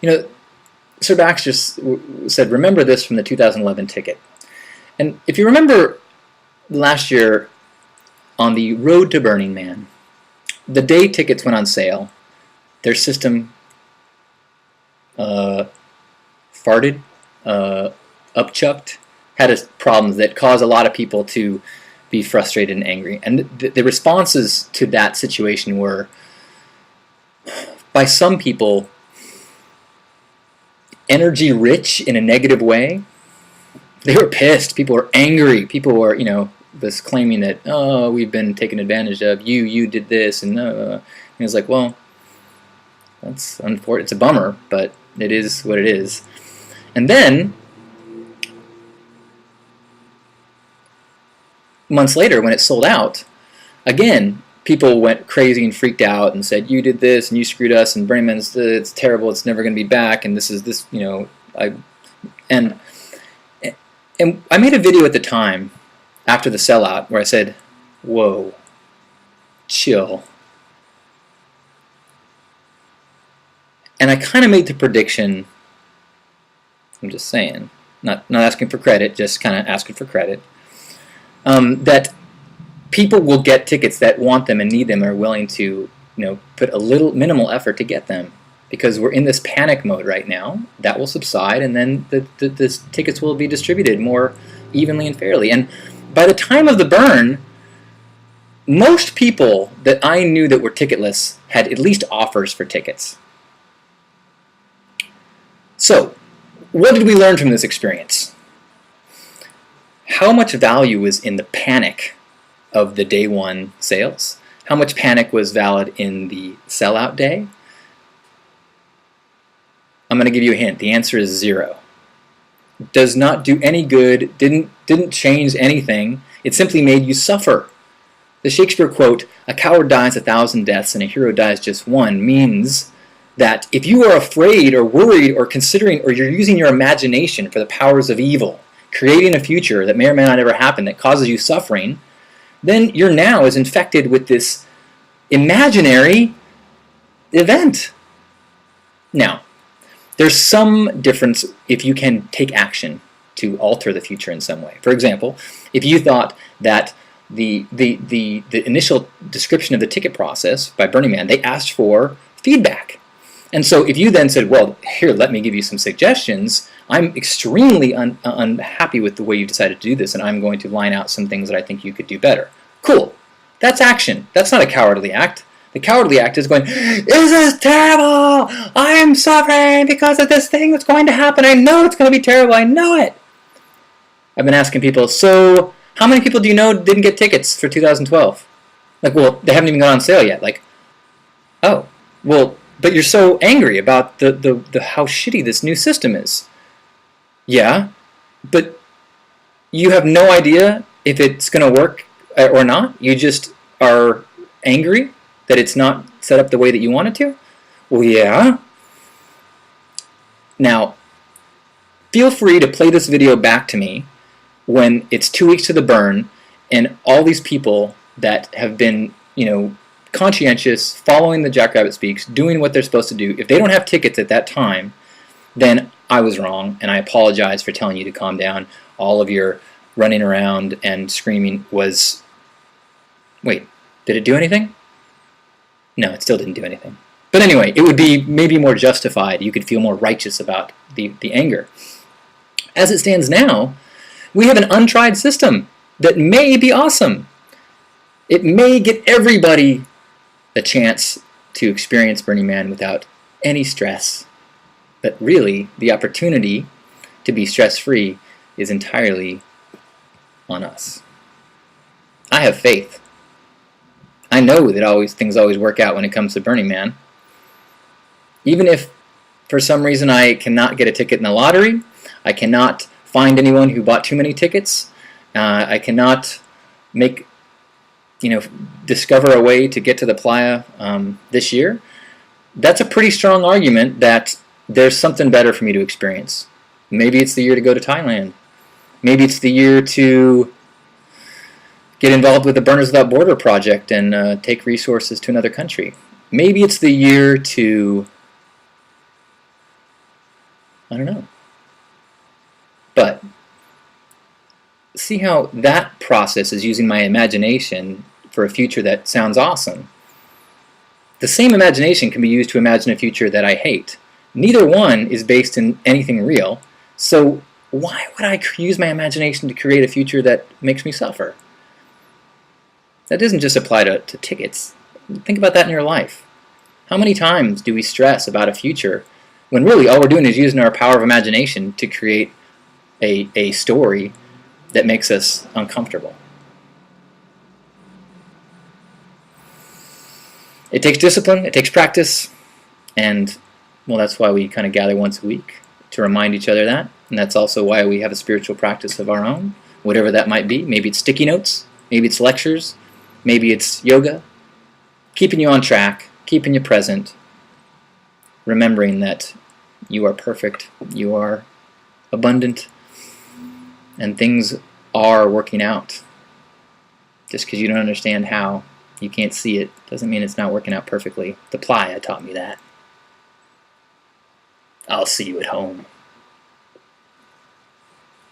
You know, Sir Baxter said, remember this from the 2011 ticket. And if you remember last year on the road to Burning Man, the day tickets went on sale, their system farted, upchucked, had problems that caused a lot of people to be frustrated and angry. And the responses to that situation were, by some people, energy rich in a negative way. They were pissed. People were angry. People were, was claiming that, oh, we've been taken advantage of. You did this, and it was like, well, that's unfortunate. It's a bummer, but it is what it is. And then months later, when it sold out, again, people went crazy and freaked out and said, you did this and you screwed us, and Burning Man's it's terrible, it's never going to be back, and this is this, and I made a video at the time after the sellout where I said, whoa, chill. And I kind of made the prediction, I'm just saying, not asking for credit, just kind of asking for credit, that people will get tickets that want them and need them, and are willing to, put a little minimal effort to get them, because we're in this panic mode right now. That will subside, and then the tickets will be distributed more evenly and fairly. And by the time of the burn, most people that I knew that were ticketless had at least offers for tickets. So, what did we learn from this experience? How much value was in the panic of the day one sales? How much panic was valid in the sellout day? I'm going to give you a hint. The answer is 0. Does not do any good, didn't change anything. It simply made you suffer. The Shakespeare quote, "A coward dies 1,000 deaths and a hero dies just one," means that if you are afraid or worried or considering, or you're using your imagination for the powers of evil, creating a future that may or may not ever happen that causes you suffering, then your now is infected with this imaginary event. Now, there's some difference if you can take action to alter the future in some way. For example, if you thought that the initial description of the ticket process by Burning Man, they asked for feedback. And so if you then said, well, here, let me give you some suggestions, I'm extremely unhappy with the way you decided to do this, and I'm going to line out some things that I think you could do better. Cool. That's action. That's not a cowardly act. The cowardly act is going, this is terrible! I'm suffering because of this thing that's going to happen. I know it's going to be terrible. I know it. I've been asking people, so how many people do you know didn't get tickets for 2012? Like, well, they haven't even gone on sale yet. Like, oh, well, but you're so angry about the how shitty this new system is. Yeah, but you have no idea if it's going to work or not. You just are angry that it's not set up the way that you want it to? Well, yeah. Now, feel free to play this video back to me when it's 2 weeks to the burn, and all these people that have been, conscientious, following the Jackrabbit Speaks, doing what they're supposed to do, if they don't have tickets at that time, then I was wrong, and I apologize for telling you to calm down. All of your running around and screaming was... Wait, did it do anything? No, it still didn't do anything. But anyway, it would be maybe more justified. You could feel more righteous about the anger. As it stands now, we have an untried system that may be awesome. It may get everybody a chance to experience Burning Man without any stress. But really, the opportunity to be stress-free is entirely on us. I have faith. I know that things always work out when it comes to Burning Man. Even if for some reason I cannot get a ticket in the lottery, I cannot find anyone who bought too many tickets, I cannot discover a way to get to the playa this year, that's a pretty strong argument that there's something better for me to experience. Maybe it's the year to go to Thailand. Maybe it's the year to get involved with the Burners Without Border project and take resources to another country. Maybe it's the year to I don't know. But see how that process is using my imagination for a future that sounds awesome. The same imagination can be used to imagine a future that I hate. Neither one is based in anything real, so why would I use my imagination to create a future that makes me suffer? That doesn't just apply to tickets. Think about that in your life. How many times do we stress about a future when really all we're doing is using our power of imagination to create a story that makes us uncomfortable? It takes discipline, it takes practice, and well, that's why we kind of gather once a week to remind each other that. And that's also why we have a spiritual practice of our own, whatever that might be. Maybe it's sticky notes, maybe it's lectures, maybe it's yoga, keeping you on track, keeping you present, remembering that you are perfect, you are abundant, and things are working out. Just because you don't understand how, you can't see it, doesn't mean it's not working out perfectly. The playa taught me that. I'll see you at home.